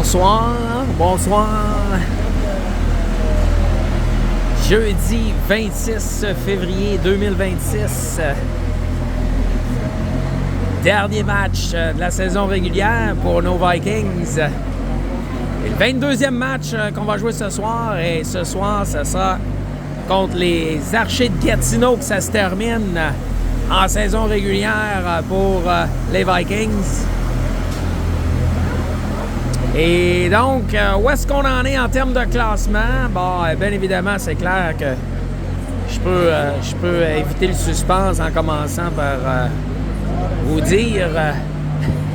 Bonsoir, bonsoir. Jeudi 26 février 2026. Dernier match de la saison régulière pour nos Vikings. Et le 22e match qu'on va jouer ce soir. Et ce soir, ce sera contre les Archers de Gatineau que ça se termine en saison régulière pour les Vikings. Et donc, où est-ce qu'on en est en termes de classement? Bon, bien évidemment, c'est clair que je peux éviter le suspense en commençant par vous dire,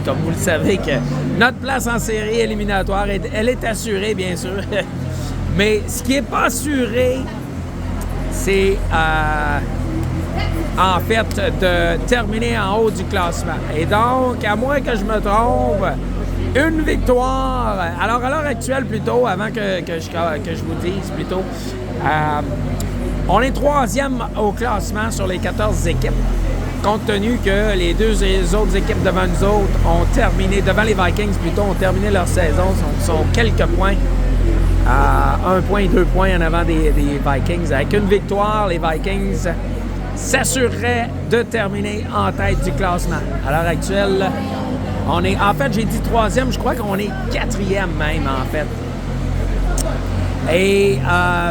comme vous le savez, que notre place en série éliminatoire, elle est assurée, bien sûr. Mais ce qui n'est pas assuré, c'est en fait de terminer en haut du classement. Et donc, à moins que je me trompe, une victoire. Alors, à l'heure actuelle, plutôt, avant que je vous dise, plutôt, on est 3e au classement sur les 14 équipes, compte tenu que les deux autres équipes devant nous autres ont terminé, devant les Vikings plutôt, ont terminé leur saison, sont quelques points, 1 point et 2 points en avant des Vikings. Avec une victoire, les Vikings s'assureraient de terminer en tête du classement. À l'heure actuelle, on est, en fait, j'ai dit 3e, je crois qu'on est 4e même, en fait. Et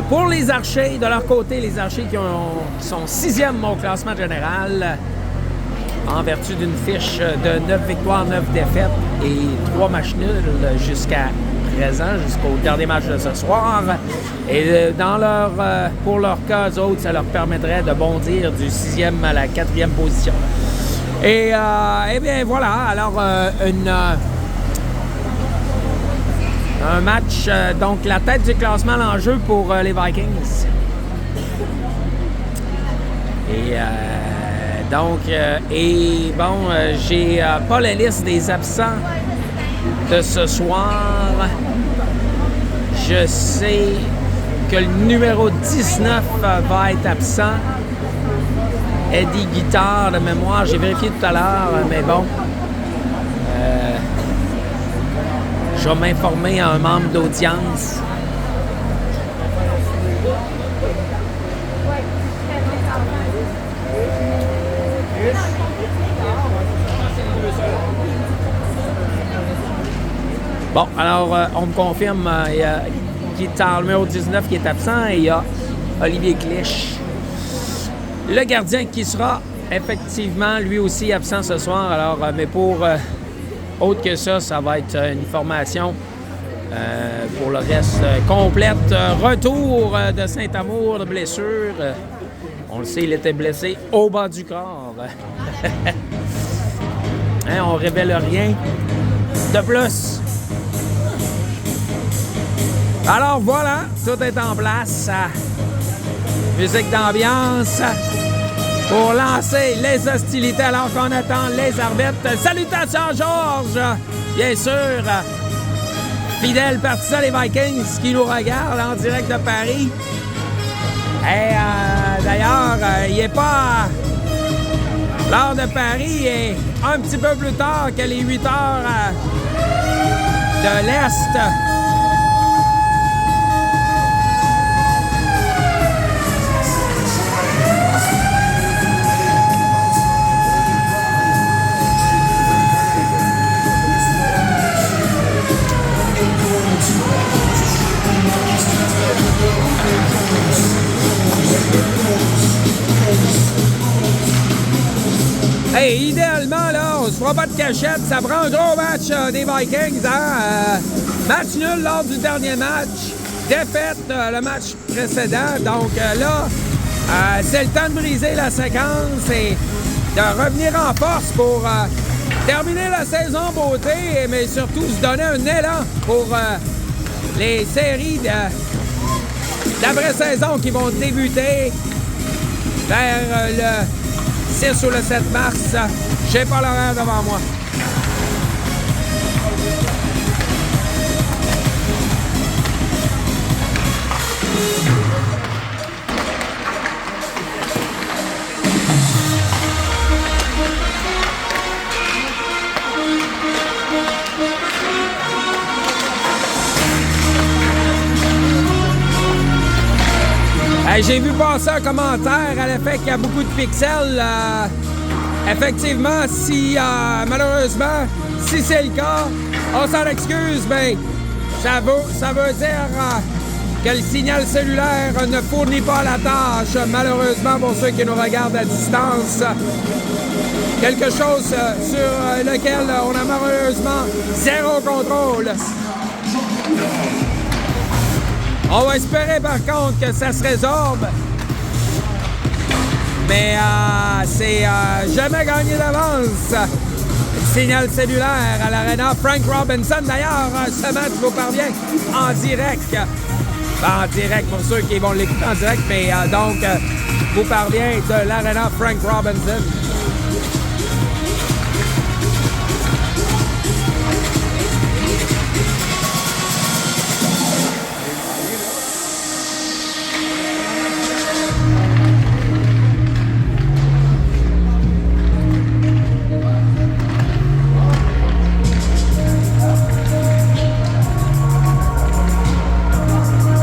pour les Archers, de leur côté, les Archers qui sont 6e au classement général, en vertu d'une fiche de 9 victoires, 9 défaites et 3 matchs nuls jusqu'à présent, jusqu'au dernier match de ce soir. Et pour leur cas, eux autres, ça leur permettrait de bondir du 6e à la 4e position. Et eh bien voilà, alors un match, donc la tête du classement l'enjeu pour les Vikings. Et j'ai pas la liste des absents de ce soir. Je sais que le numéro 19 va être absent. Eddie Guitard de mémoire, j'ai vérifié tout à l'heure, mais bon. Je vais m'informer à un membre d'audience. Bon, alors, on me confirme, il y a Guitard, le numéro 19 qui est absent, et il y a Olivier Clich. Le gardien qui sera effectivement lui aussi absent ce soir. Alors, mais pour autre que ça, ça va être une formation pour le reste complète. Retour de Saint-Amour de blessure. On le sait, il était blessé au bas du corps. Hein, on révèle rien de plus. Alors voilà, tout est en place. Musique d'ambiance pour lancer les hostilités alors qu'on attend les arbitres. Salutations, Georges! Bien sûr, fidèle partisan des Vikings qui nous regarde en direct de Paris. Et d'ailleurs, il n'est pas... L'heure de Paris est un petit peu plus tard que les 8 heures de l'Est. Hey, idéalement, là, on se fera pas de cachette. Ça prend un gros match des Vikings, hein? Match nul lors du dernier match. Défaite le match précédent. Donc là, c'est le temps de briser la séquence et de revenir en force pour terminer la saison en beauté, mais surtout se donner un élan pour les séries d'après-saison qui vont débuter vers le 6 ou le 7 mars. J'ai pas l'horaire devant moi. Hey, j'ai vu passer un commentaire à l'effet qu'il y a beaucoup de pixels. Effectivement, si malheureusement, si c'est le cas, on s'en excuse, mais ça veut dire que le signal cellulaire ne fournit pas la tâche, malheureusement, pour ceux qui nous regardent à distance. Quelque chose sur lequel on a malheureusement zéro contrôle. On va espérer par contre que ça se résorbe. Mais c'est jamais gagné d'avance. Signal cellulaire à l'Arena. Frank Robinson, d'ailleurs, ce match vous parvient en direct. En direct pour ceux qui vont l'écouter en direct, mais donc, vous parvient de l'Arena Frank Robinson.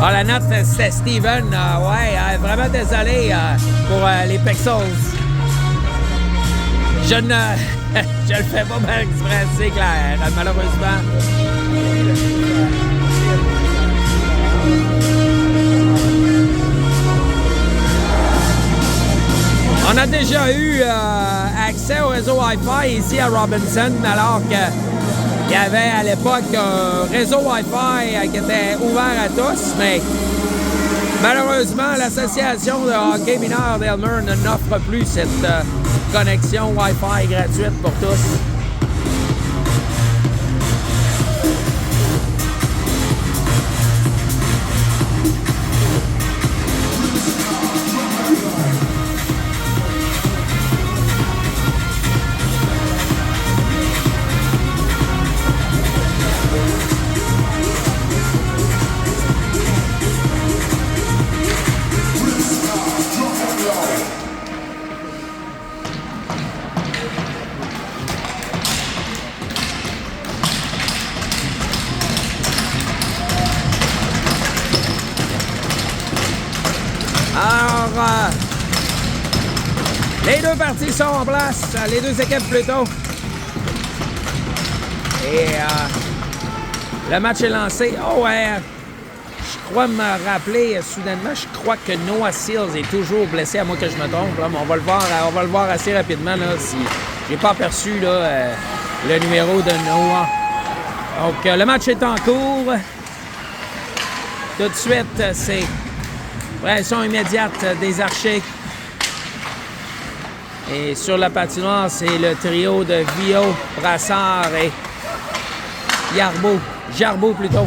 Ah, la note, c'était Steven. Vraiment désolé pour les Pixels. Je le fais pas mal exprès, c'est clair, malheureusement. On a déjà eu accès au réseau Wi-Fi ici à Robinson, alors qu'il y avait à l'époque un réseau Wi-Fi qui était ouvert à tous, mais malheureusement, l'association de hockey mineur d'Elmer n'offre plus cette connexion Wi-Fi gratuite pour tous. Alors, les deux parties sont en place, les deux équipes plutôt. Et le match est lancé. Oh ouais, je crois me rappeler soudainement, je crois que Noah Seals est toujours blessé, à moins que je me trompe. Là, mais on va le voir assez rapidement là, si j'ai pas aperçu là, le numéro de Noah. Donc le match est en cours. Tout de suite, c'est pression immédiate des Archers. Et sur la patinoire, c'est le trio de Vio, Brassard et Jarbeau plutôt.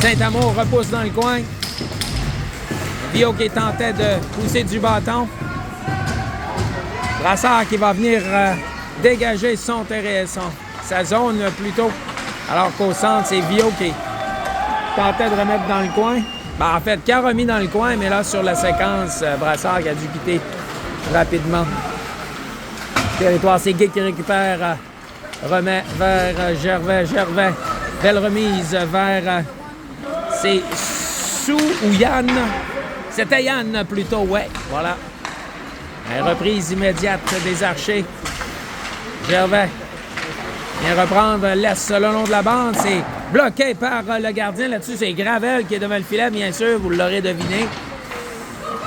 Saint-Amour repousse dans le coin. Vio qui tentait de pousser du bâton. Brassard qui va venir dégager sa zone plutôt. Alors qu'au centre, c'est Vio qui tentait de remettre dans le coin. Ben, en fait, qui a remis dans le coin, mais là, sur la séquence, Brassard qui a dû quitter rapidement. Territoire, c'est Guy qui récupère, remet vers Gervais. Belle remise vers... c'est Sou ou Yann? C'était Yann plutôt, ouais, voilà. Une reprise immédiate des Archers. Gervais vient reprendre, laisse le long de la bande, c'est bloqué par le gardien. Là-dessus, c'est Gravel qui est devant le filet, bien sûr, vous l'aurez deviné.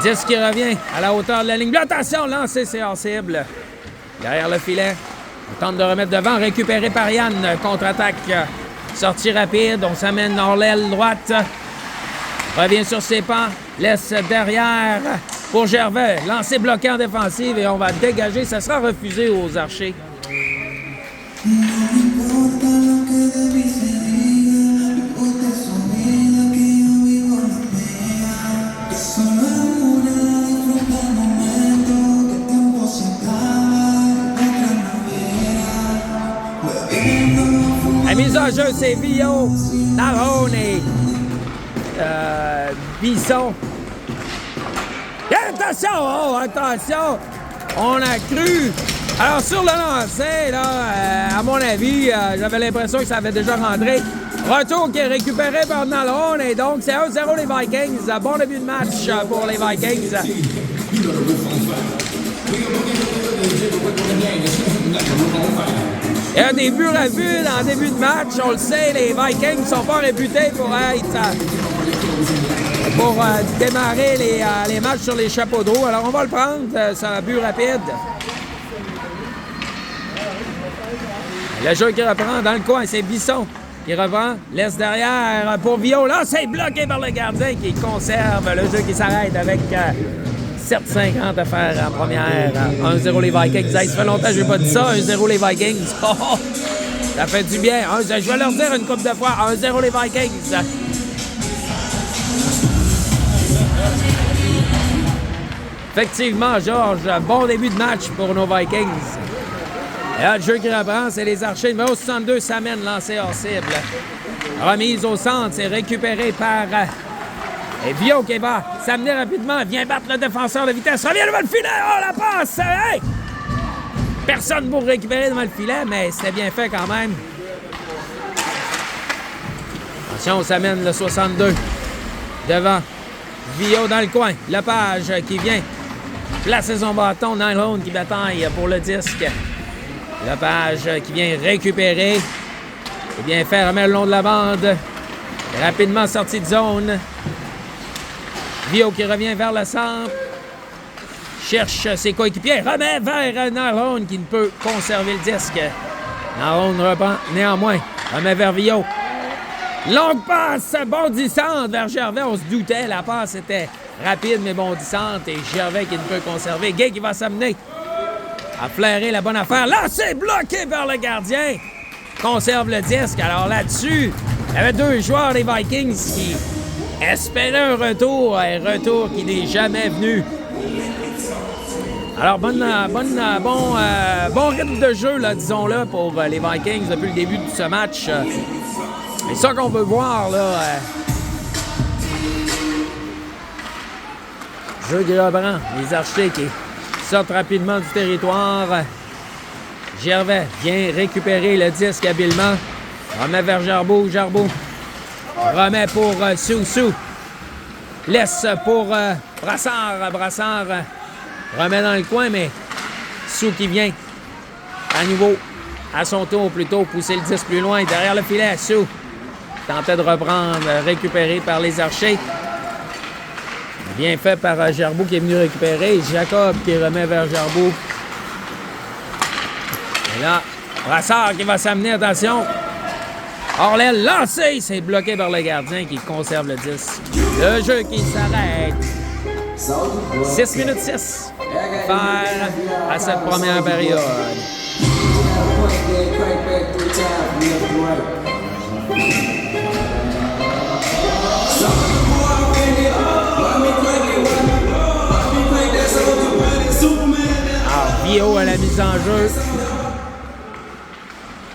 10 qui revient à la hauteur de la ligne bleue. Attention, lancé, c'est hors cible. Derrière le filet, on tente de remettre devant, récupéré par Yann. Contre-attaque, sortie rapide, on s'amène hors l'aile droite. Revient sur ses pas, laisse derrière pour Gervais. Lancé bloqué en défensive et on va dégager. Ça sera refusé aux Archers. La mise en jeu, c'est Vio, Narone et Bisson. Et attention! Oh, attention! On a cru. Alors, sur le lancer, là, à mon avis, j'avais l'impression que ça avait déjà rentré. Retour qui est récupéré par Nalron et donc c'est 1-0 les Vikings. Bon début de match pour les Vikings. Il y a des buts rapides en début de match. On le sait, les Vikings ne sont pas réputés pour démarrer les matchs sur les chapeaux de roue. Alors on va le prendre, c'est un but rapide. Le jeu qui reprend dans le coin, c'est Bisson qui reprend, laisse derrière pour Vio. Là, c'est bloqué par le gardien qui conserve le jeu qui s'arrête avec 7,50 à faire en première. 1-0 les Vikings. Ça fait longtemps que je n'ai pas dit ça. 1-0 les Vikings. Oh, ça fait du bien. Je vais leur dire une couple de fois. 1-0 les Vikings. Effectivement, Georges, bon début de match pour nos Vikings. Et là, le jeu qui reprend, c'est les Archers. Numéro 62, Samen, lancé hors cible. Remise au centre, c'est récupéré par Vio qui va s'amener rapidement. Vient battre le défenseur de vitesse. Revient devant le filet. Oh, la passe! Hey! Personne pour récupérer devant le filet, mais c'était bien fait quand même. Attention, Samen, le 62. Devant. Vio dans le coin. Lepage qui vient placer son bâton. Nylon qui bataille pour le disque. Lepage qui vient récupérer. Et bien fait, remet le long de la bande. Rapidement sorti de zone. Vio qui revient vers le centre. Cherche ses coéquipiers. Remet vers Nylon qui ne peut conserver le disque. Nylon reprend néanmoins. Remet vers Vio. Longue passe bondissante vers Gervais. On se doutait, la passe était rapide mais bondissante. Et Gervais qui ne peut conserver. Gay qui va s'amener à flairer la bonne affaire. Là, c'est bloqué par le gardien. Conserve le disque. Alors là-dessus, il y avait deux joueurs des Vikings qui espéraient un retour. Un retour qui n'est jamais venu. Alors, bon rythme de jeu, là, disons-le, pour les Vikings depuis le début de ce match. C'est ça qu'on veut voir, là. Jeu qui reprend. Les Archers qui sortent rapidement du territoire. Gervais vient récupérer le disque habilement. Remet vers Jarbeau. Jarbeau remet pour Sou. Laisse pour Brassard. Brassard remet dans le coin, mais Sou qui vient à nouveau, à son tour plutôt, pousser le disque plus loin. Derrière le filet, Sou tentait de reprendre, récupéré par les Archers. Bien fait par Gerbeau qui est venu récupérer. Jacob qui remet vers Gerbeau. Et là, Brassard qui va s'amener, attention. Orlel lancé, c'est bloqué par le gardien qui conserve le disque. Le jeu qui s'arrête. 6 minutes 6 faire à cette première période. Vio à la mise en jeu.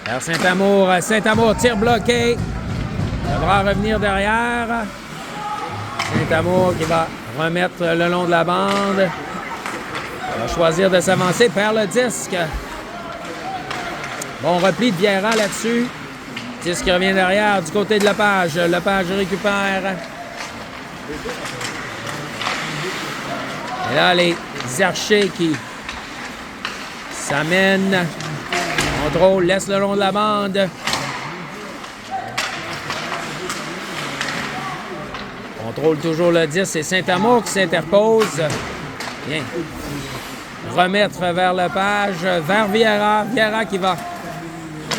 Vers Saint-Amour. Saint-Amour, tir bloqué. Devra revenir derrière. Saint-Amour qui va remettre le long de la bande. Il va choisir de s'avancer, perd le disque. Bon repli de Vieira là-dessus. Disque qui revient derrière du côté de Lepage. Lepage récupère. Et là, les Archers qui s'amènent. Contrôle, laisse le long de la bande. Contrôle toujours le 10. C'est Saint-Amour qui s'interpose. Bien. Remettre vers Lepage, vers Vieira. Vieira qui va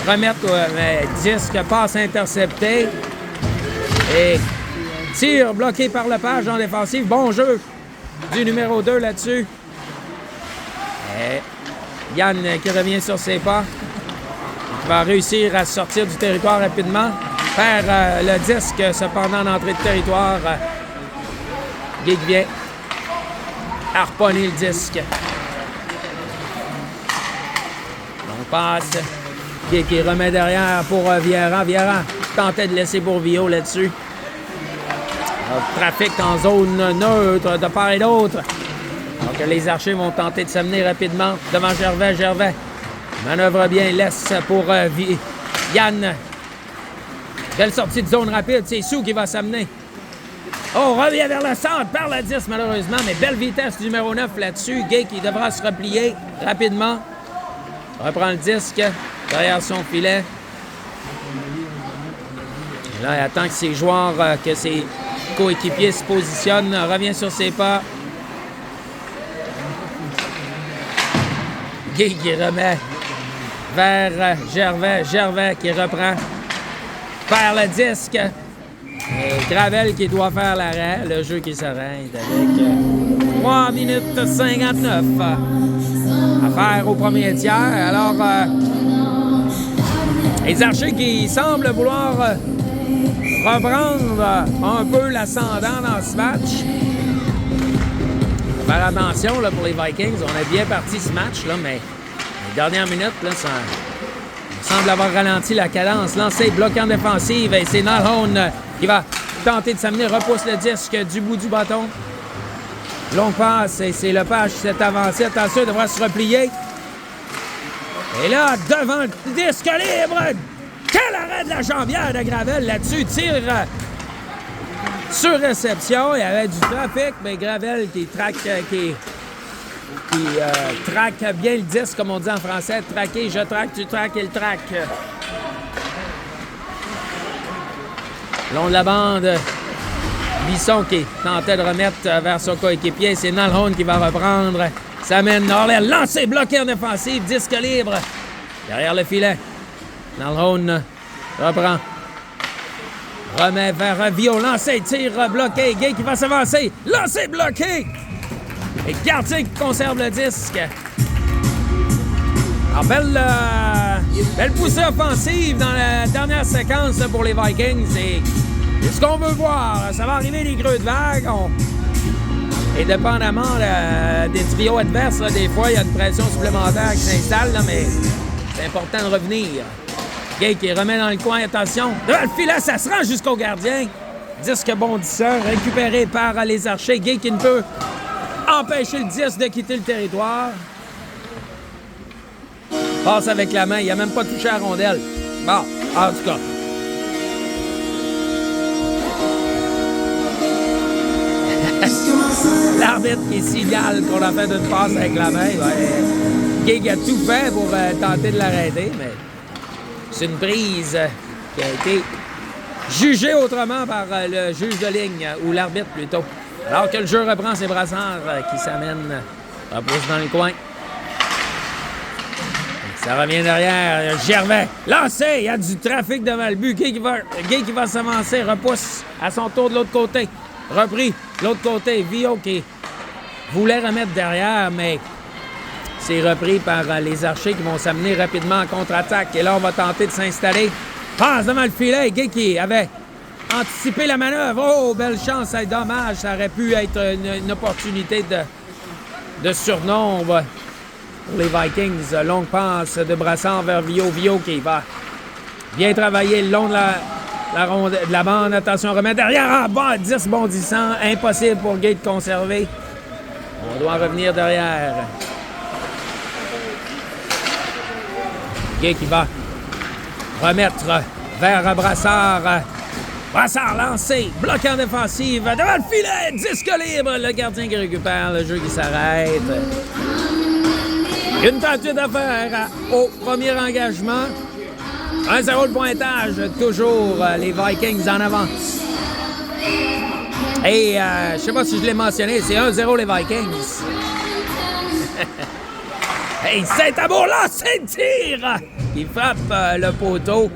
remettre, mais disque passe intercepté. Et tir bloqué par Lepage en défensive. Bon jeu du numéro 2 là-dessus. Et Yann qui revient sur ses pas. Il va réussir à sortir du territoire rapidement. Faire le disque, cependant, d'entrée de territoire. Guy vient harponner le disque. On passe. Guy qui remet derrière pour Vieira. Vieira tentait de laisser pour Vio là-dessus. Trafic en zone neutre de part et d'autre. Donc les Archers vont tenter de s'amener rapidement devant Gervais. Gervais manœuvre bien, laisse pour Yann. Belle sortie de zone rapide. C'est Sou qui va s'amener. Oh, revient vers le centre, par la 10 malheureusement, mais belle vitesse du numéro 9 là-dessus. Gay qui devra se replier rapidement. Reprend le disque derrière son filet. Et là, il attend que ses joueurs, que ses coéquipiers se positionnent. Revient sur ses pas. Gay qui remet vers Gervais. Gervais qui reprend. Perd le disque. Et Gravel qui doit faire l'arrêt. Le jeu qui s'arrête avec 3 minutes 59 à faire au premier tiers. Alors, les Archers qui semblent vouloir reprendre un peu l'ascendant dans ce match. Faut faire attention là, pour les Vikings. On est bien parti ce match, là, mais les dernières minutes, là, ça semble avoir ralenti la cadence. Lancé, bloqué en défensive. Et c'est Nalhone qui va tenter de s'amener. Repousse le disque du bout du bâton. Longue passe. Et c'est Lepage qui s'est avancé. Attention, il devra se replier. Et là, devant le disque libre. Quel arrêt de la jambière de Gravel là-dessus. Tire sur réception. Il y avait du trafic, mais Gravel qui traque, traque bien le disque, comme on dit en français. Traquer, je traque, tu traques, il traque. Long de la bande, Bisson qui tentait de remettre vers son coéquipier. C'est Nalhone qui va reprendre. Ça mène Norlel. Lancé, bloqué en défensive. Disque libre. Derrière le filet. Nalhone reprend. Remet vers Vio. Lancé, tire, bloqué. Gay qui va s'avancer. Lancé, bloqué. Et Gardien qui conserve le disque. Alors, belle poussée offensive dans la dernière séquence pour les Vikings. C'est ce qu'on veut voir. Ça va arriver des creux de vague. Et dépendamment des trios adverses, là, des fois, il y a une pression supplémentaire qui s'installe, là, mais c'est important de revenir. Gay qui remet dans le coin. Attention. Devant le filet, ça se rend jusqu'au gardien. Disque bondisseur récupéré par les Archers. Gay qui ne peut empêcher le disque de quitter le territoire. Passe avec la main. Il n'a même pas touché à la rondelle. Bon, en tout cas. L'arbitre qui signale qu'on a fait une passe avec la main. Gay a tout fait pour tenter de l'arrêter, mais c'est une prise qui a été jugée autrement par le juge de ligne, ou l'arbitre plutôt. Alors que le jeu reprend ses brassards qui s'amènent, repousse dans le coin. Ça revient derrière. Gervais, lancé. Il y a du trafic devant le but. Gay qui va s'avancer. Repousse à son tour de l'autre côté. Repris. De l'autre côté, Vio qui voulait remettre derrière, mais c'est repris par les Archers qui vont s'amener rapidement en contre-attaque. Et là, on va tenter de s'installer. Passe devant le filet. Gay qui avait anticipé la manœuvre. Oh, belle chance. C'est dommage. Ça aurait pu être une opportunité de surnombre. Pour les Vikings, longue passe de Brassard vers Vio. Vio qui va bien travailler le long de la bande. Attention, remet derrière en bas, 10 bondissants. Impossible pour Gay de conserver. On doit revenir derrière. Gay qui va remettre vers Brassard. Brassard lancé, bloqué en défensive. Devant le filet, disque libre. Le gardien qui récupère, le jeu qui s'arrête. Une tentative à faire au premier engagement. 1-0 le pointage. Toujours les Vikings en avant. Et je sais pas si je l'ai mentionné, c'est 1-0 les Vikings. Hey, Saint-Amour lancé de tir! Il frappe le poteau.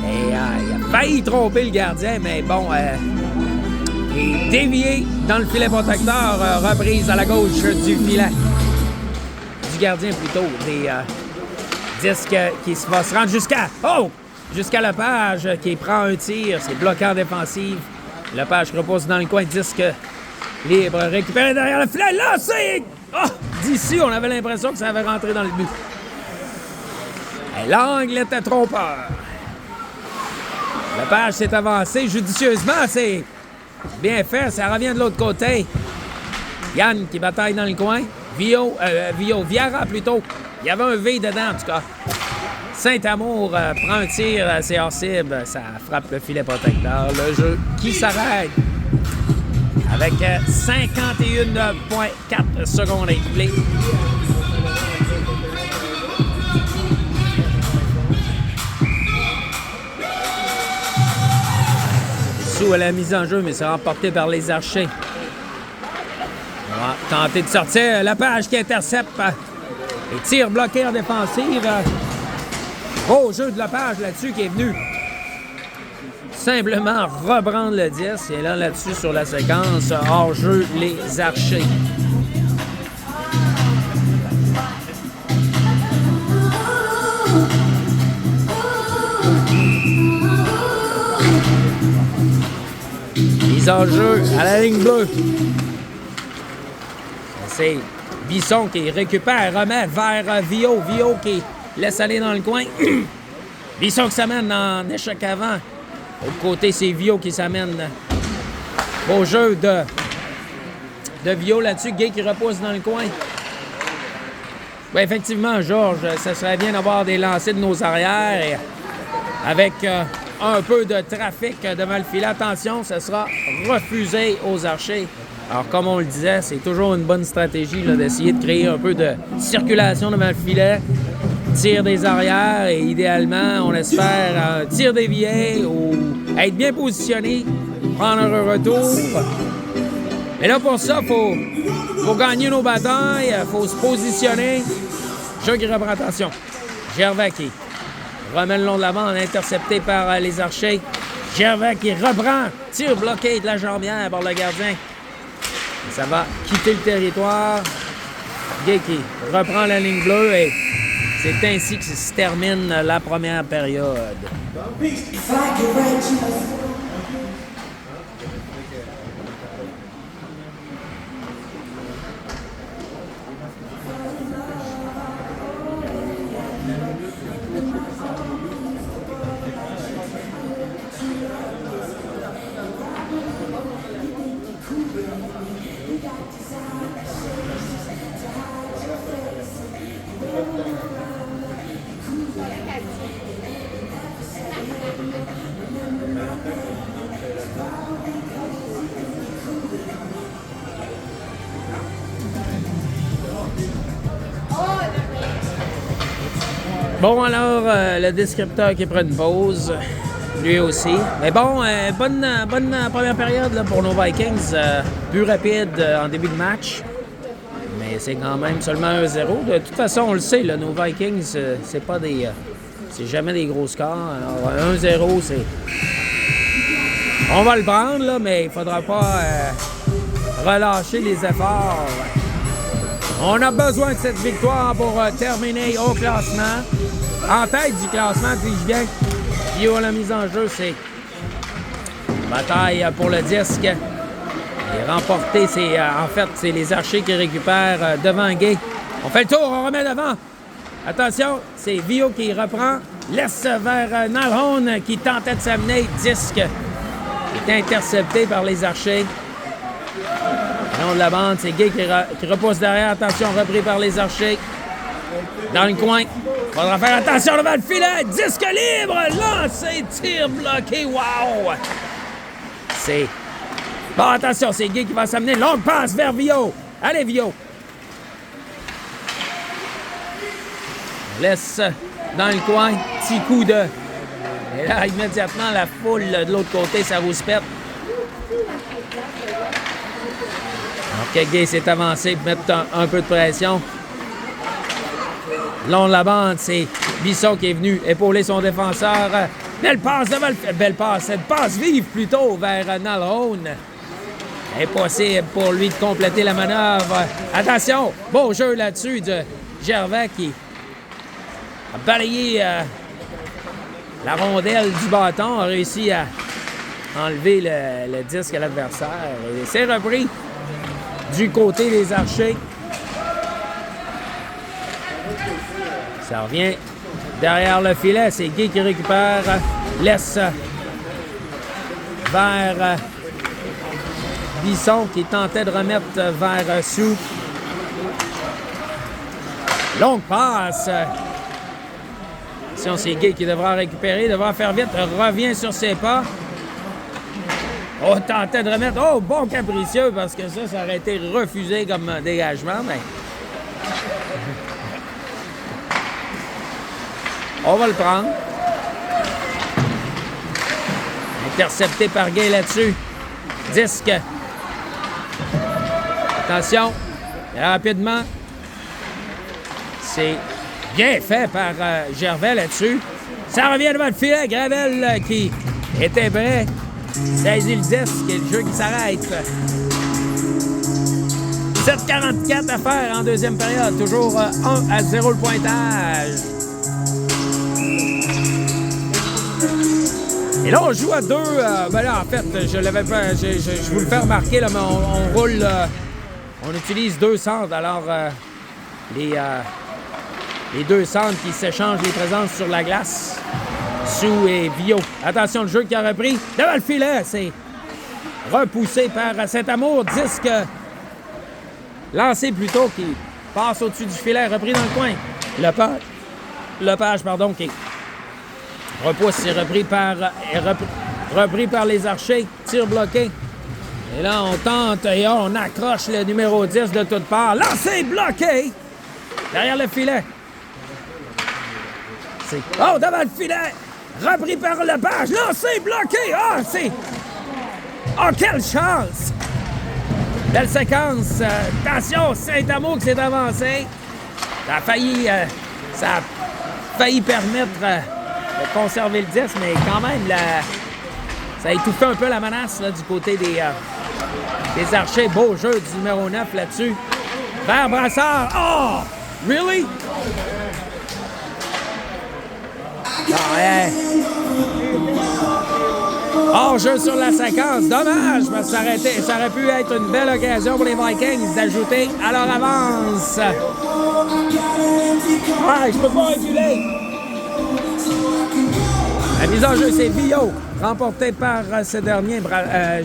Et il a failli tromper le gardien, mais bon, il est dévié dans le filet protecteur. Reprise à la gauche du filet. Gardien plutôt, des disques qui va se rendre jusqu'à Lepage qui prend un tir, c'est bloqué en défensive. Lepage repose dans le coin, disque libre, récupéré derrière le filet, lancé! Oh! D'ici, on avait l'impression que ça avait rentré dans le but. Et l'angle était trompeur. Lepage s'est avancé judicieusement, c'est bien fait, ça revient de l'autre côté. Yann qui bataille dans le coin. Viera plutôt. Il y avait un V dedans, en tout cas. Saint-Amour prend un tir, c'est hors cible, ça frappe le filet protecteur. Le jeu qui s'arrête avec 51,4 secondes à écouler. Sous à la mise en jeu, mais c'est remporté par les Archers. On va tenter de sortir Lepage qui intercepte. Et tir bloqué en défensive. Beau jeu de Lepage là-dessus qui est venu simplement reprendre le 10. Et là-dessus, sur la séquence, hors-jeu, les Archers. Mise en jeu à la ligne bleue. C'est Bisson qui récupère, remet vers Vio. Vio qui laisse aller dans le coin. Bisson qui s'amène en échec avant. De l'autre côté, c'est Vio qui s'amène. Beau jeu de Vio là-dessus. Gay qui repousse dans le coin. Oui, effectivement, Georges, ça serait bien d'avoir des lancers de nos arrières. Et avec un peu de trafic devant le filet. Attention, ça sera refusé aux Archers. Alors, comme on le disait, c'est toujours une bonne stratégie là, d'essayer de créer un peu de circulation devant le filet. Tir des arrières et idéalement, on espère tir dévié ou être bien positionné, prendre un retour. Mais là, pour ça, il faut gagner nos batailles, il faut se positionner. Jeu qui reprend attention. Gervais qui remet le long de la bande, intercepté par les Archers. Gervais qui reprend, tir bloqué de la jambière par le gardien. Et ça va quitter le territoire. Gay qui reprend la ligne bleue et c'est ainsi que se termine la première période. Bon, alors, le descripteur qui prend une pause, lui aussi. Mais bon, bonne première période là, pour nos Vikings. Plus rapide en début de match. Mais c'est quand même seulement 1-0. De toute façon, on le sait, là, nos Vikings, c'est pas des... c'est jamais des gros scores. Alors, 1-0, c'est... On va le prendre, là, mais il faudra pas relâcher les efforts. On a besoin de cette victoire pour terminer au classement. En tête du classement, dis-je bien. Puis à la mise en jeu, c'est bataille pour le disque. Et remporté, c'est les Archers qui récupèrent devant Gay. On fait le tour, on remet devant. Attention, c'est Vio qui reprend. Laisse vers Nalhone qui tentait de s'amener. Disque est intercepté par les Archers. Le long de la bande, c'est Gay qui repousse derrière. Attention, repris par les Archers. Dans le coin. Faudra faire attention devant le filet. Disque libre. Lancé. Tir bloqué. Wow! C'est... Bon, attention, c'est Gay qui va s'amener. Longue passe vers Vio. Allez, Vio. On laisse dans le coin. Petit coup de... Et là, immédiatement, la foule de l'autre côté, ça rouspète. Alors, Gay s'est avancé pour mettre un peu de pression. Long de la bande, c'est Bisson qui est venu épauler son défenseur. Belle passe devant le... Belle passe. Cette passe vive plutôt vers Nalhone. Impossible pour lui de compléter la manœuvre. Attention, beau jeu là-dessus de Gervais qui a balayé la rondelle du bâton, a réussi à enlever le disque à l'adversaire. Et c'est repris du côté des Archers. Ça revient derrière le filet. C'est Gay qui récupère. Laisse vers Bisson qui tentait de remettre vers Sou. Longue passe. Attention, c'est Gay qui devra récupérer, devra faire vite, revient sur ses pas. Oh, tentait de remettre. Oh, bon capricieux, parce que ça aurait été refusé comme dégagement, mais... On va le prendre. Intercepté par Gay là-dessus. Disque. Attention. Rapidement. C'est bien fait par Gervais là-dessus. Ça revient devant le filet. Gravel qui était prêt. Saisit le disque et le jeu qui s'arrête. 7,44 à faire en deuxième période. Toujours 1-0 le pointage. Et là, on joue à 2. Ben là, en fait, je l'avais pas. Je vous le fais remarquer, là, mais on roule. On utilise 2 centres. Alors, les 2 centres qui s'échangent les présences sur la glace. Sou et Vio. Attention, le jeu qui a repris. Devant le filet, c'est repoussé par Saint-Amour. Disque lancé plutôt qui passe au-dessus du filet, repris dans le coin. Lepage, qui repousse, c'est repris par les Archers. Tir bloqué. Et là, on tente et on accroche le numéro 10 de toutes parts. Lancé, bloqué! Derrière le filet. Oh, devant le filet! Repris par Lepage. Lancé, bloqué! Ah, c'est... Oh, quelle chance! Belle séquence. Attention, Saint-Amour qui s'est avancé. Ça a failli permettre de conserver le 10, mais quand même, ça a étouffé un peu la menace là, du côté des Archers. Beau jeu du numéro 9 là-dessus. Vers Brassard. Oh! Really? Hors-jeu sur la séquence. Dommage, parce que ça aurait pu être une belle occasion pour les Vikings d'ajouter à leur avance. Je peux pas reculer. La mise en jeu, c'est Vio, remporté par ce dernier.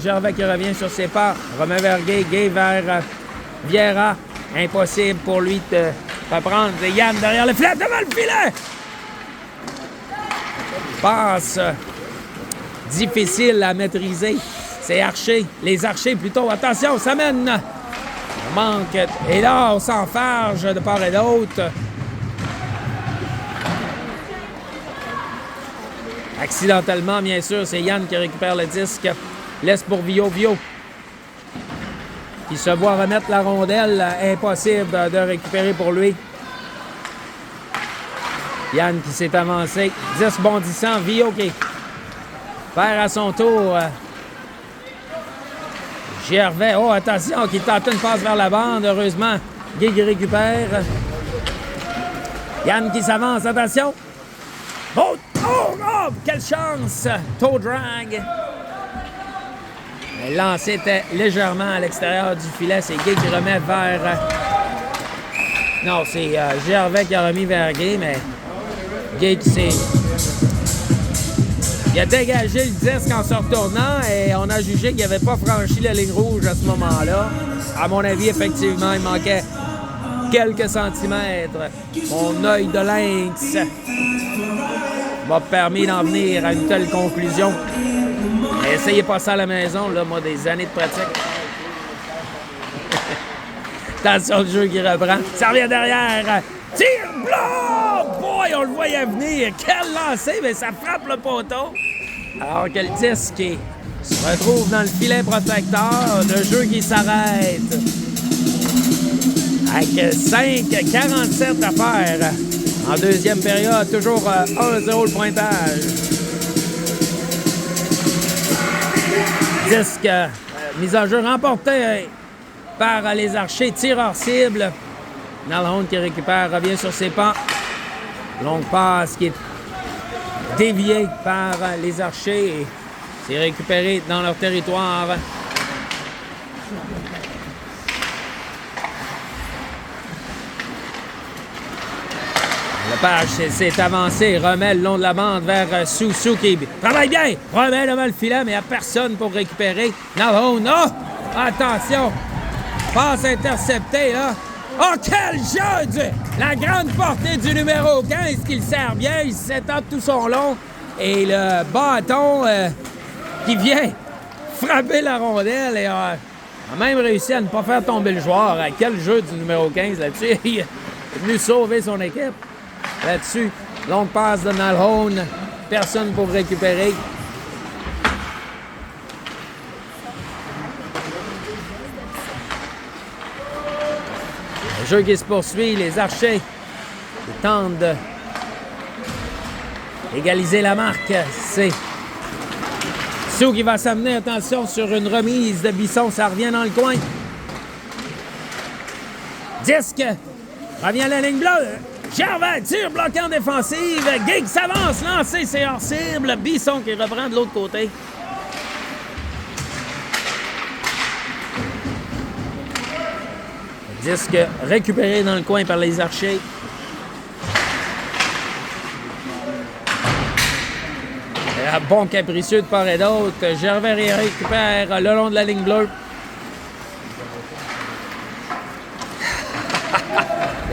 Gervais qui revient sur ses pas. Remet vers Gay. Gay vers Vieira. Impossible pour lui de reprendre. Yann derrière le filet, devant le filet. Passe difficile à maîtriser. C'est Archer. Les Archers plutôt. Attention, ça mène. On manque. Et là, on s'enfarge de part et d'autre. Accidentellement, bien sûr, c'est Yann qui récupère le disque. Laisse pour Vio. Vio qui se voit remettre la rondelle. Impossible de récupérer pour lui. Yann qui s'est avancé. 10 bondissants. Vio qui perd à son tour. Gervais. Oh, attention, qui tente une passe vers la bande. Heureusement, Guy qui récupère. Yann qui s'avance. Attention. Oh, quelle chance! Toe drag. Le lancer était légèrement à l'extérieur du filet. C'est Guy qui remet vers... Non, c'est Gervais qui a remis vers Guy, mais Guy qui s'est... Il a dégagé le disque en se retournant et on a jugé qu'il n'avait pas franchi la ligne rouge à ce moment-là. À mon avis, effectivement, il manquait quelques centimètres. Mon œil de lynx m'a permis d'en venir à une telle conclusion. Mais essayez pas ça à la maison, là, moi, des années de pratique. Attention, le jeu qui reprend. Ça revient derrière. Tire, bloc! Boy, on le voyait venir. Quel lancer, mais ça frappe le poteau. Alors que le disque se retrouve dans le filet protecteur. Le jeu qui s'arrête. Avec 5,47 à faire. En deuxième période, toujours 1-0 le pointage. Disque, mise en jeu remportée par les Archers. Tir hors cible. Nalhone qui récupère, revient sur ses pas. Longue passe qui est déviée par les Archers. Et c'est récupéré dans leur territoire. Lepage s'est avancé, remet le long de la bande vers Sou qui travaille bien, remet devant le filet, mais il n'y a personne pour récupérer. Nalhone, oh! Attention! Passe interceptée, là. Oh, quel jeu! La grande portée du numéro 15 qui le sert bien. Il s'étend tout son long. Et le bâton qui vient frapper la rondelle et a même réussi à ne pas faire tomber le joueur. Quel jeu du numéro 15 là-dessus. Il est venu sauver son équipe là-dessus. Longue passe de Nalhone. Personne pour récupérer. Le jeu qui se poursuit, les Archers qui tentent d'égaliser la marque. C'est Sou qui va s'amener, attention, sur une remise de Bisson. Ça revient dans le coin. Disque revient à la ligne bleue. Gervais tire bloquant défensive. Gig s'avance, lancé, c'est hors cible. Bisson qui reprend de l'autre côté. Disque récupéré dans le coin par les Archers. Un bon capricieux de part et d'autre. Gervais récupère le long de la ligne bleue.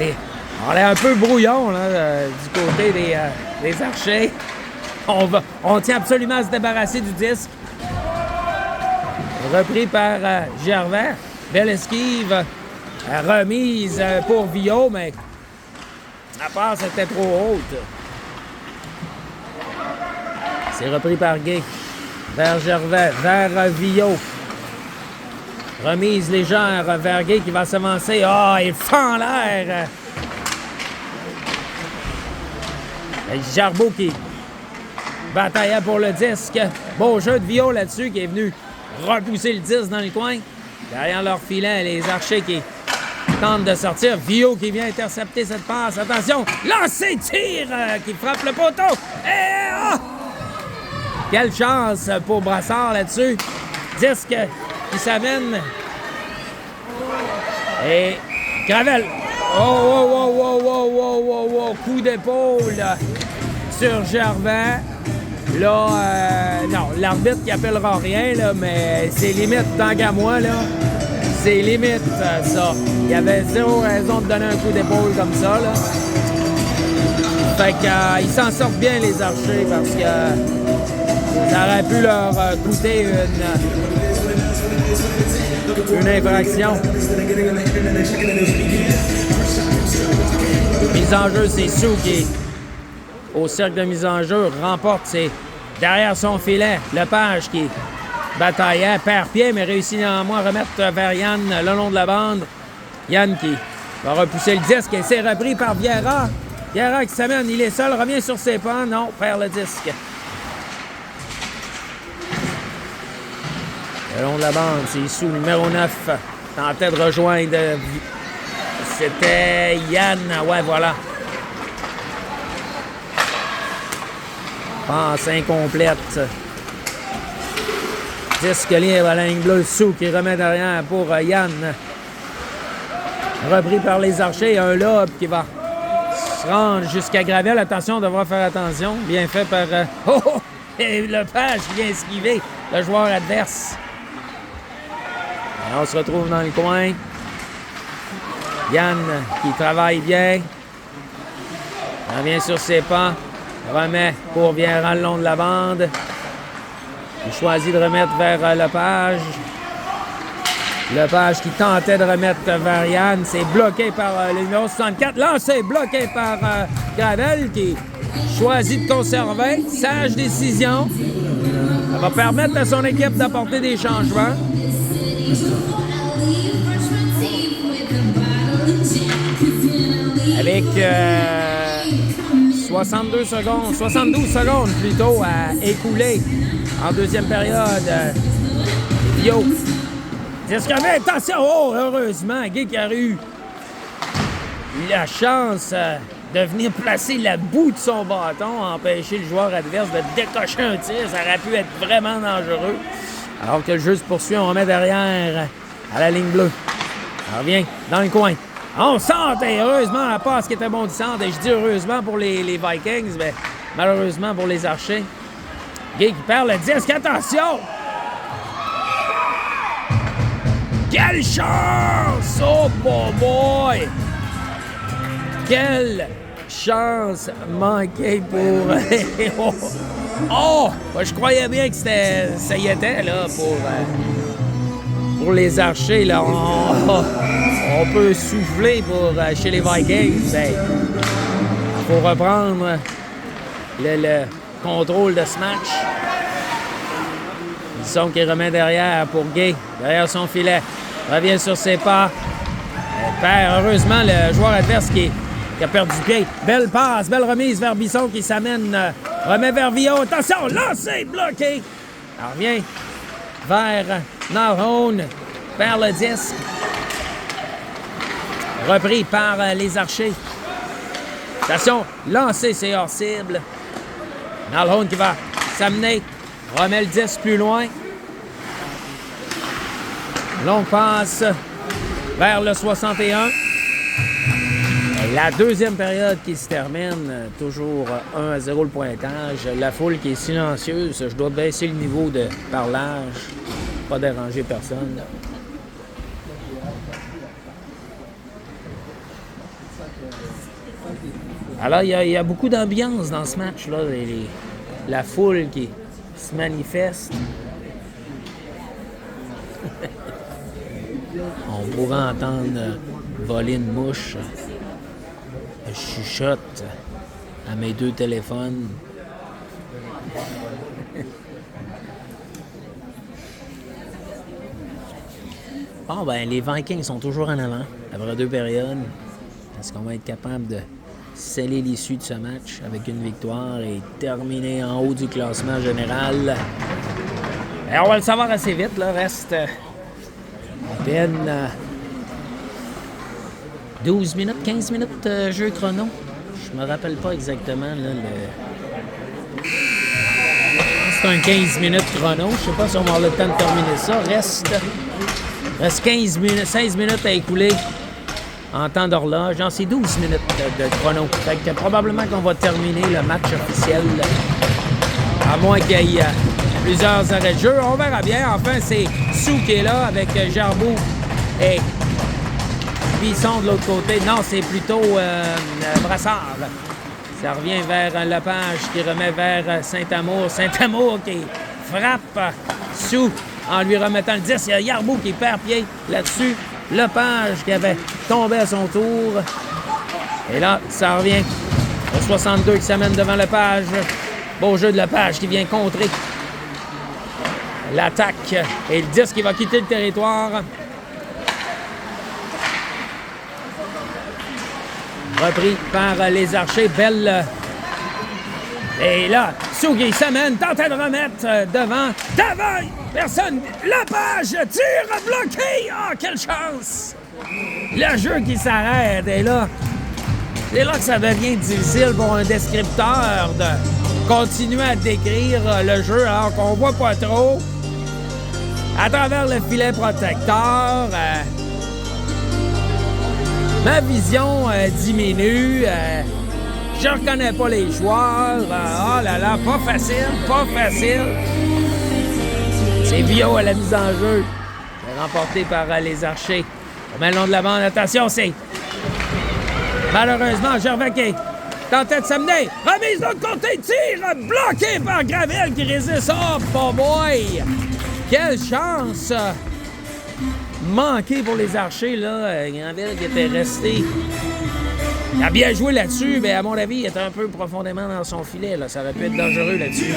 Et on est un peu brouillon là, du côté des Archers. On tient absolument à se débarrasser du disque. Repris par Gervais. Belle esquive. Remise pour Villot, mais la passe était trop haute. C'est repris par Gay. Vers Gervais, vers Villot. Remise légère vers Gay qui va s'avancer. Ah, il fend l'air. Jarbeau qui bataillait pour le disque. Beau jeu de Villot là-dessus qui est venu repousser le disque dans le coin. Derrière leur filet, les Archers qui tentent de sortir. Villot qui vient intercepter cette passe. Attention, lancer, tir qui frappe le poteau. Et quelle chance pour Brassard là-dessus. Disque qui s'amène. Et Gravel. Oh. Coup d'épaule sur Gervais. Là, non, l'arbitre qui appellera rien, là, mais c'est limite tant qu'à moi, là. C'est limite, ça. Il y avait zéro raison de donner un coup d'épaule comme ça, là. Fait qu'ils s'en sortent bien, les Archers, parce que ça aurait pu leur coûter une infraction. Mise en jeu, c'est Sou qui, au cercle de mise en jeu, remporte derrière son filet. Lepage qui bataillait, perd pied, mais réussit néanmoins à remettre vers Yann le long de la bande. Yann qui va repousser le disque et c'est repris par Vieira. Vieira qui s'amène, il est seul, revient sur ses pas. Non, perd le disque. Le long de la bande, c'est Sou, numéro 9. Tentait de rejoindre. C'était Yann. Ouais, voilà. Passe incomplète. Disque libre à la ligne bleue. Sou qui remet derrière pour Yann. Repris par les Archers. Un lob qui va se rendre jusqu'à Gravel. Attention, on devra faire attention. Bien fait par... Et Lepage qui vient esquiver le joueur adverse. Et on se retrouve dans le coin. Yann qui travaille bien. Il revient sur ses pas. Remet pour Vieira le long de la bande. Il choisit de remettre vers Lepage. Lepage qui tentait de remettre vers Yann. C'est bloqué par le numéro 64. Lancé, bloqué par Gravel qui choisit de conserver. Sage décision. Ça va permettre à son équipe d'apporter des changements. Avec 72 secondes plutôt à écouler en deuxième période. Yo. Disque attention! Oh, heureusement, Guy qui a eu la chance de venir placer la bout de son bâton, empêcher le joueur adverse de décocher un tir. Ça aurait pu être vraiment dangereux. Alors que le jeu se poursuit, on remet derrière à la ligne bleue. On revient dans le coin. On centre, et heureusement, la passe qui était bon du centre. Et je dis heureusement pour les Vikings, mais malheureusement pour les Archers. Guy qui perd le disque. Attention! Quelle chance! Oh, bon boy! Quelle chance manquée pour... oh! Je croyais bien que ça y était, là, pour les Archers, là. On peut souffler chez les Vikings. Il faut reprendre le contrôle de ce match. Son qui remet derrière pour Gay, derrière son filet. Revient sur ses pas. Heureusement, le joueur adverse qui a perdu pied. Belle passe, belle remise vers Bisson qui s'amène. Remet vers Villot. Attention, lancé, bloqué. Alors revient vers Narhone, vers le disque. Repris par les Archers. Attention, lancé, c'est hors cible. Narhone qui va s'amener. Remet le 10 plus loin. Longue passe vers le 61. La deuxième période qui se termine, toujours 1-0 le pointage. La foule qui est silencieuse. Je dois baisser le niveau de parlage. Pas déranger personne. Alors, il y a beaucoup d'ambiance dans ce match-là. La foule qui se manifeste. On pourrait entendre voler une mouche. Je chuchote à mes deux téléphones. Bon, ben, les Vikings sont toujours en avant, après 2 périodes. Est-ce qu'on va être capable de sceller l'issue de ce match avec une victoire et terminer en haut du classement général? Et on va le savoir assez vite, là. Reste à peine 12 minutes, 15 minutes jeu chrono. Je me rappelle pas exactement, là, c'est un 15 minutes chrono. Je sais pas si on va avoir le temps de terminer ça. Reste 15 minutes, 16 minutes à écouler en temps d'horloge. Non, c'est 12 minutes de chrono. Fait que probablement qu'on va terminer le match officiel. À moins qu'il y ait plusieurs arrêts de jeu. On verra bien. Enfin, c'est Sou qui est là avec Gerbeau et Bisson de l'autre côté. Non, c'est plutôt Brassard. Ça revient vers Lepage qui remet vers Saint-Amour. Saint-Amour qui frappe Sou en lui remettant le 10. Il y a Yarbeau qui perd pied là-dessus. Lepage qui avait tombé à son tour. Et là, ça revient au 62 qui s'amène devant Lepage. Beau jeu de Lepage qui vient contrer l'attaque. Et le 10 qui va quitter le territoire. Repris par les Archers. Belle. Et là, Sugi s'amène, tentait de remettre devant. Personne. Lepage tire, bloqué. Ah, quelle chance! Le jeu qui s'arrête. Et là, c'est là que ça devient difficile pour un descripteur de continuer à décrire le jeu alors qu'on voit pas trop. À travers le filet protecteur, ma vision diminue. Je reconnais pas les joueurs. Oh là là, pas facile. C'est Vio à la mise en jeu. Remporté par les Archers. On met le long de la bande. Attention, c'est malheureusement Gervais qui tentait de s'amener. Remise de l'autre côté, tire bloqué par Gravel qui résiste. Oh, bon boy! Quelle chance manquée pour les Archers, là. Gravel qui était resté. Il a bien joué là-dessus, mais à mon avis, il était un peu profondément dans son filet. Là. Ça aurait pu être dangereux là-dessus.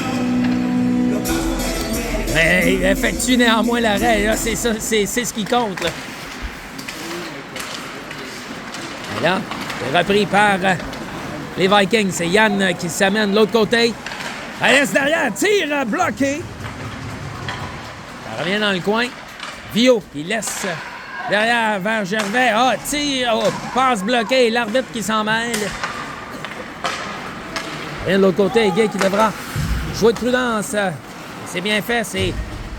Mais il effectue néanmoins l'arrêt. Là. C'est ça, c'est ce qui compte. Là. Et là, c'est repris par les Vikings. C'est Yann qui s'amène de l'autre côté. Elle laisse derrière, tire bloqué. Ça revient dans le coin. Vio qui laisse derrière vers Gervais. Ah, tire, passe bloqué. L'arbitre qui s'en mêle. Et de l'autre côté, Gay qui devra jouer de prudence. C'est bien fait. C'est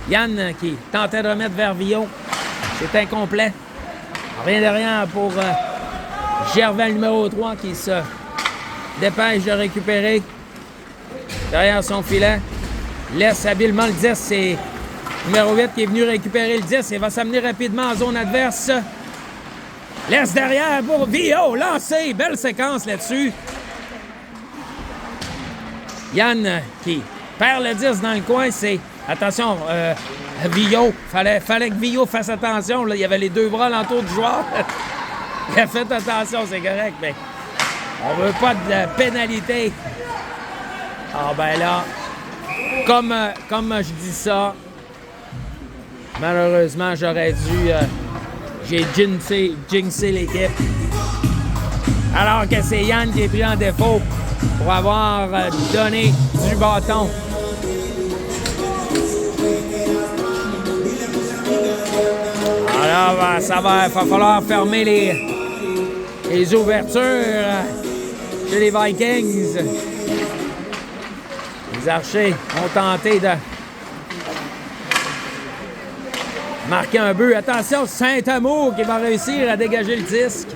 Yann qui tentait de remettre vers Villot. C'est incomplet. Rien derrière pour Gervais, numéro 3, qui se dépêche de récupérer derrière son filet. Laisse habilement le 10. C'est Numéro 8 qui est venu récupérer le 10 et va s'amener rapidement en zone adverse. Laisse derrière pour Vio, lancé. Belle séquence là-dessus. Yann qui perd le 10 dans le coin, c'est... Attention, Vio. Fallait que Vio fasse attention. Là. Il y avait les deux bras l'entour du joueur. Il a fait attention, c'est correct, mais on veut pas de pénalité. Ah ben là, comme je dis ça, malheureusement, j'aurais dû... j'ai jinxé l'équipe. Alors que c'est Yann qui est pris en défaut pour avoir donné du bâton. Alors, ça va falloir fermer les ouvertures chez les Vikings. Les Archers ont tenté de marquer un but. Attention, Saint-Amour qui va réussir à dégager le disque.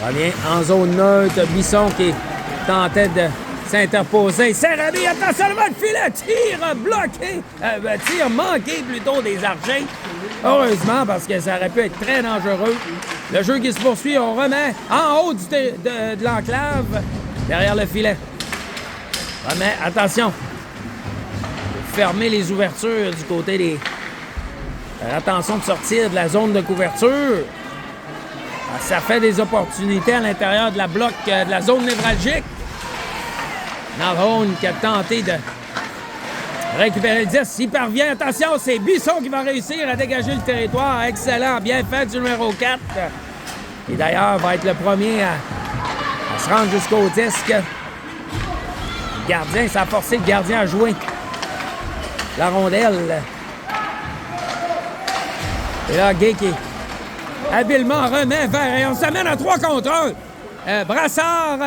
On revient en zone neutre. Bisson qui tentait de s'interposer. Saint-Rémy, attention, le filet, tir bloqué. Tir manqué plutôt des Archers. Heureusement, parce que ça aurait pu être très dangereux. Le jeu qui se poursuit, on remet en haut de l'enclave, derrière le filet. Remet, attention. Fermer les ouvertures du côté des... Attention de sortir de la zone de couverture. Ça fait des opportunités à l'intérieur de la zone névralgique. Navone qui a tenté de récupérer le 10. Il parvient. Attention, c'est Bisson qui va réussir à dégager le territoire. Excellent. Bien fait du numéro 4. Et d'ailleurs, va être le premier à se rendre jusqu'au disque. Le gardien, ça a forcé le gardien à jouer la rondelle. Et là, Gay qui habilement remet vers... Et on s'amène à 3 contre 1. Brassard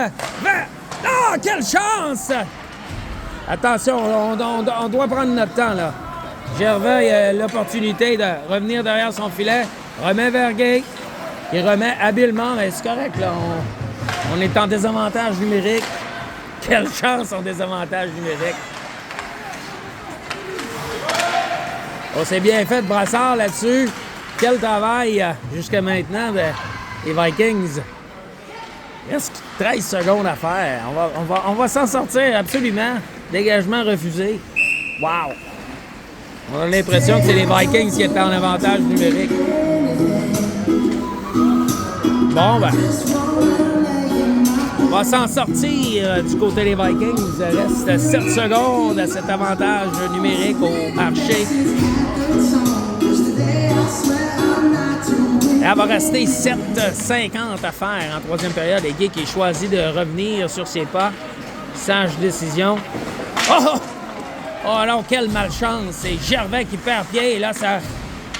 vers... Oh, quelle chance! Attention, on doit prendre notre temps, là. Gervais a l'opportunité de revenir derrière son filet. Remet vers Gay. Il remet habilement. Mais c'est correct, là. On est en désavantage numérique. Quelle chance en désavantage numérique. Oh, c'est bien fait de Brassard là-dessus. Quel travail jusqu'à maintenant des Vikings. Il reste 13 secondes à faire. On va s'en sortir, absolument. Dégagement refusé. Wow! On a l'impression que c'est les Vikings qui étaient en avantage numérique. Bon, ben... On va s'en sortir du côté des Vikings. Il reste 7 secondes à cet avantage numérique au marché. Elle va rester 7,50 à faire en troisième période. Et Gay qui choisit de revenir sur ses pas. Sage décision. Oh! Oh, alors, quelle malchance. C'est Gervais qui perd pied. Et là,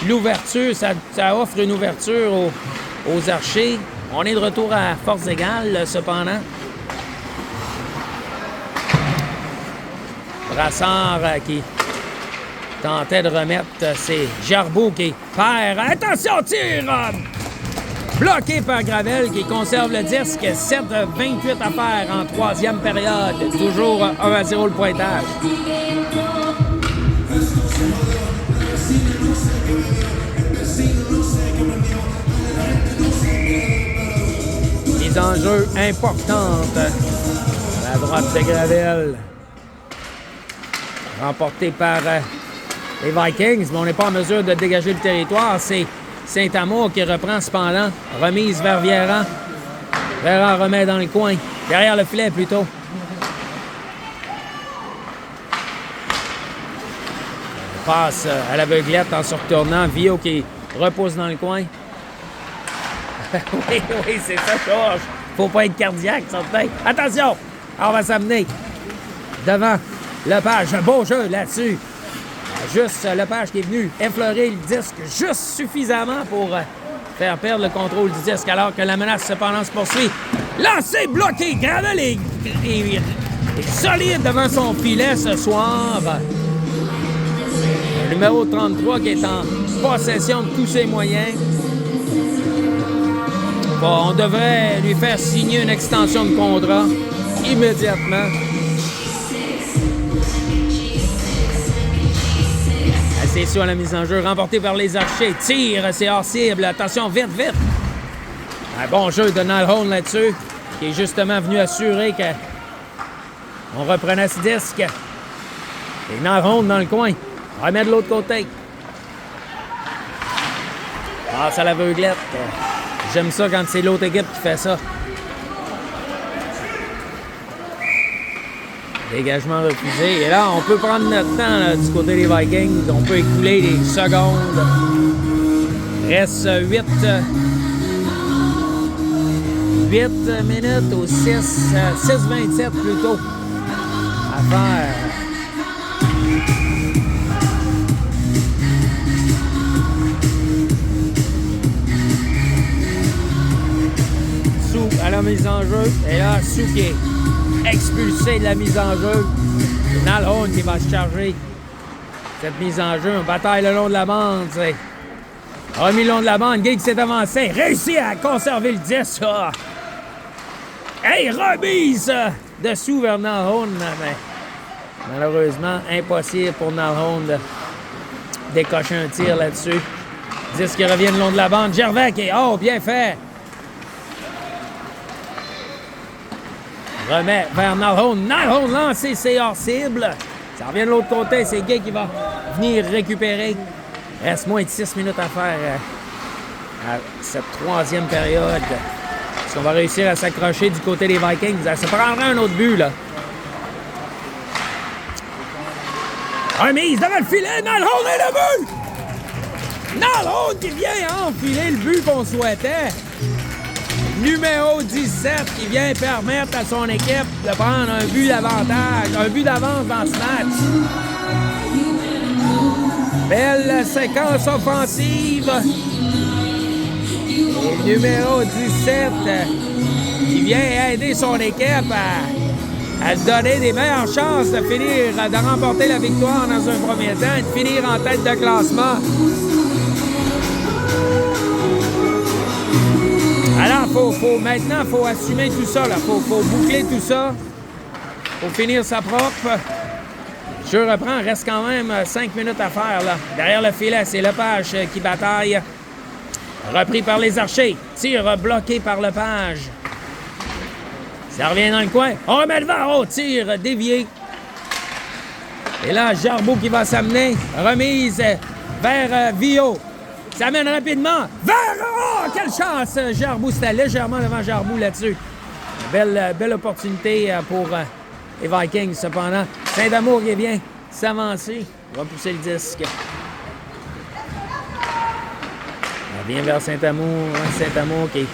l'ouverture, ça offre une ouverture aux Archers. On est de retour à force égale, cependant. Brassard qui tentait de remettre, c'est Jarbeau qui perd. Attention, tir! Bloqué par Gravel qui conserve le disque. 7,28 à faire en troisième période. Toujours 1-0 le pointage. Mise en jeu importante. À la droite de Gravel. Remporté par les Vikings, mais on n'est pas en mesure de dégager le territoire. C'est Saint-Amour qui reprend cependant. Remise vers Vieran. Vieran remet dans le coin. Derrière le filet, plutôt. Passe à l'aveuglette en se retournant. Vio qui repousse dans le coin. oui, c'est ça, Georges. Faut pas être cardiaque, certain. Attention! On va s'amener devant Lepage. Un beau jeu là-dessus. Juste Lepage qui est venu effleurer le disque juste suffisamment pour faire perdre le contrôle du disque alors que la menace cependant se poursuit. Lancé, bloqué. Gravel est solide devant son filet ce soir. Le numéro 33 qui est en possession de tous ses moyens. Bon, on devrait lui faire signer une extension de contrat. immédiatement. C'est sur la mise en jeu, remporté par les Archers. Tire, c'est hors cible. Attention, vite, vite. Un bon jeu de Nalhone là-dessus, qui est justement venu assurer qu'on reprenait ce disque. Et Nalhone dans le coin. Remet de l'autre côté. Passe à l'aveuglette. J'aime ça quand c'est l'autre équipe qui fait ça. Dégagement refusé. Et là, on peut prendre notre temps là, du côté des Vikings. On peut écouler des secondes. Reste 8 minutes ou 6:27 plutôt à faire. Sou à la mise en jeu. Et là, Sou qui est expulsé de la mise en jeu. C'est Nalhone qui va se charger cette mise en jeu. Une bataille le long de la bande. C'est remis le long de la bande. Gay qui s'est avancé. Réussit à conserver le 10. Ah. Hey, remise dessous vers Nalhone. Mais malheureusement, impossible pour Nalhone de décocher un tir là-dessus. 10 qui revient le long de la bande. Gervais qui est... Oh, bien fait. Remet vers Nalhone. Nalhone lancé, c'est hors cible. Ça revient de l'autre côté. C'est Gay qui va venir récupérer. Reste moins de 6 minutes à faire à cette troisième période. Est-ce qu'on va réussir à s'accrocher du côté des Vikings? Ça prendrait un autre but, là. Remise devant le filet. Nalhone et le but! Nalhone qui vient enfiler le but qu'on souhaitait. Numéro 17 qui vient permettre à son équipe de prendre un but d'avantage, un but d'avance dans ce match. Belle séquence offensive. Et numéro 17 qui vient aider son équipe à donner des meilleures chances de finir, de remporter la victoire dans un premier temps et de finir en tête de classement. Alors, maintenant, il faut assumer tout ça. Il faut boucler tout ça. Il faut finir sa propre. Je reprends. Reste quand même 5 minutes à faire. Là. Derrière le filet, c'est Lepage qui bataille. Repris par les Archers. Tir bloqué par Lepage. Ça revient dans le coin. On remet devant. Oh, tir dévié. Et là, Jarboux qui va s'amener. Remise vers Vio. Ça mène rapidement vers... Oh, quelle chance! Jarboux, c'était légèrement devant Jarboux là-dessus. Belle opportunité pour les Vikings, cependant. Saint-Amour qui vient s'avancer. Il va pousser le disque. On vient vers Saint-Amour. Saint-Amour qui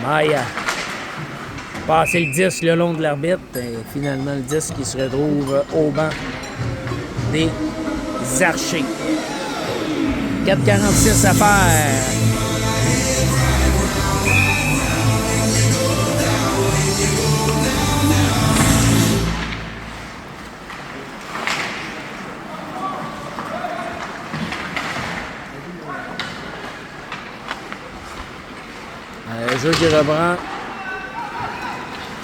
maille à passer le disque le long de l'arbitre. Et finalement, le disque qui se retrouve au banc des Archers. 4,46 à faire. Le jeu qui reprend.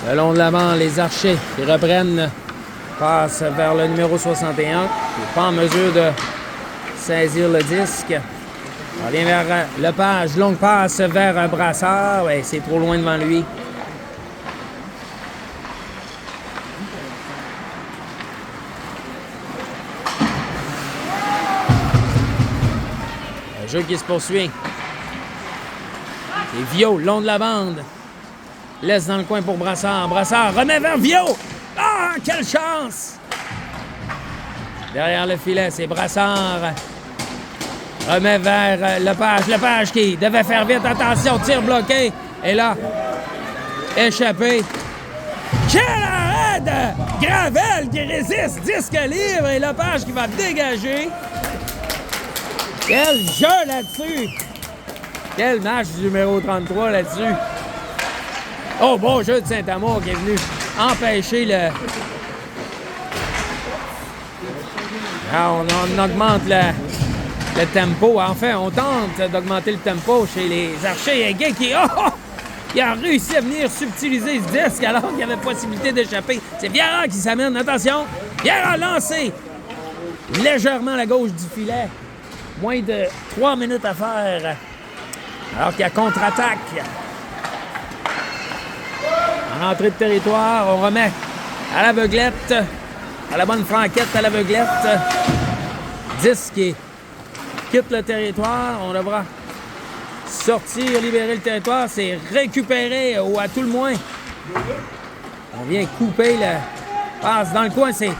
Le long de l'avant, les Archers qui reprennent. Passe vers le numéro 61. Qui n'est pas en mesure de saisir le disque. On vient vers Lepage. Longue passe vers Brassard. Ouais, c'est trop loin devant lui. Le jeu qui se poursuit. C'est Vio, long de la bande. Laisse dans le coin pour Brassard. Brassard remet vers Vio. Ah, quelle chance! Derrière le filet, c'est Brassard. Remet vers Lepage. Lepage qui devait faire vite. Attention, tir bloqué. Et là, échappé. Quel arrêt de Gravel qui résiste. Disque libre et Lepage qui va dégager. Quel jeu là-dessus. Quel match du numéro 33 là-dessus. Oh, bon jeu de Saint-Amour qui est venu empêcher le... Ah, on augmente le tempo. Enfin, on tente d'augmenter le tempo chez les Archers. Et Gay qui... Oh! Il a réussi à venir subtiliser ce disque alors qu'il y avait possibilité d'échapper. C'est Viera qui s'amène. Attention, Viera lancé légèrement à la gauche du filet. Moins de 3 minutes à faire. Alors qu'il y a contre-attaque. En entrée de territoire, on remet à l'aveuglette, à la bonne franquette à l'aveuglette. 10 qui quitte le territoire. On devra sortir, libérer le territoire. C'est récupéré ou à tout le moins. On vient couper le passe. Dans le coin, c'est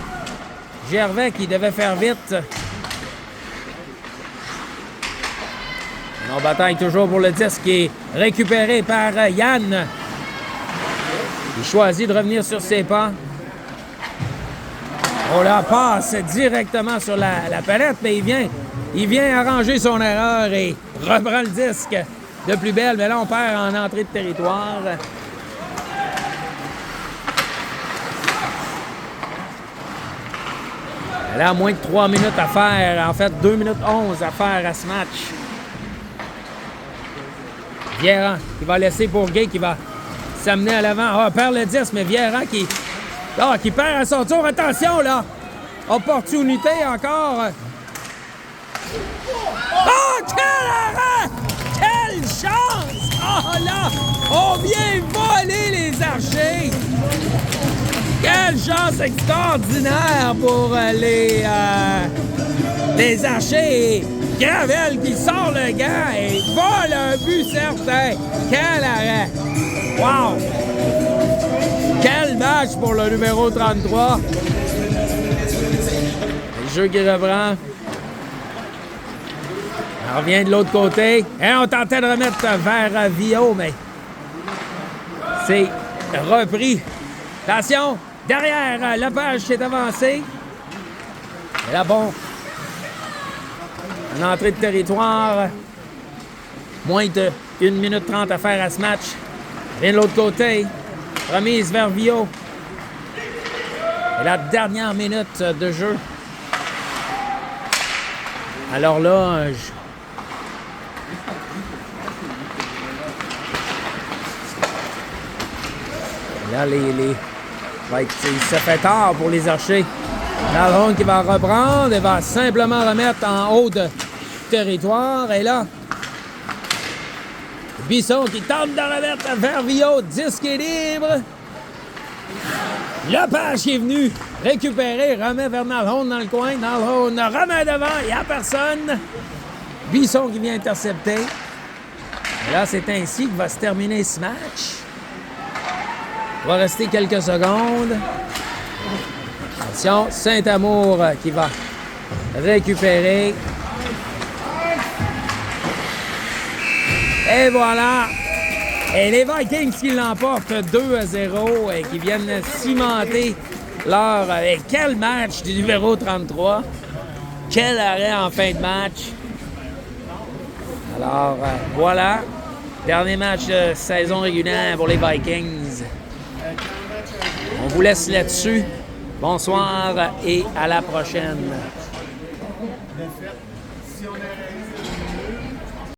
Gervais qui devait faire vite. On bataille toujours pour le 10 qui est récupéré par Yann. Il choisit de revenir sur ses pas. On la passe directement sur la palette, mais il vient arranger son erreur et reprend le disque de plus belle. Mais là, on perd en entrée de territoire. Là, moins de 3 minutes à faire. En fait, 2 minutes 11 à faire à ce match. Viera qui va laisser pour Gay qui va s'amener à l'avant. Ah, perd le 10, mais Viera qui perd à son tour. Attention, là! Opportunité encore. Oh, quel arrêt! Quelle chance! Oh là! On vient voler les archers! Quelle chance extraordinaire pour les archers! Gravel qui sort le gant et vole un but certain. Quel arrêt! Wow! Quel match pour le numéro 33. Le jeu qui reprend. On revient de l'autre côté. Et on tentait de remettre vers Vio, mais c'est repris. Attention! Derrière, Lepage s'est avancé. Et là, bon. En entrée de territoire. Moins de 1 minute 30 à faire à ce match. Vient de l'autre côté. Remise vers Vio. Et la dernière minute de jeu. Alors là, là, il se fait tard pour les archers. Nalhone qui va reprendre et va simplement remettre en haut de territoire. Et là, Bisson qui tente de remettre vers Vio. 10 qui est libre. Lepage qui est venu récupérer, remet vers Nalhone dans le coin. Nalhone remet devant, il n'y a personne. Bisson qui vient intercepter. Et là, c'est ainsi que va se terminer ce match. Il va rester quelques secondes. Attention, Saint-Amour qui va récupérer. Et voilà! Et les Vikings qui l'emportent 2-0 et qui viennent cimenter leur... Et quel match du numéro 33! Quel arrêt en fin de match! Alors, voilà. Dernier match de saison régulière pour les Vikings. On vous laisse là-dessus. Bonsoir et à la prochaine.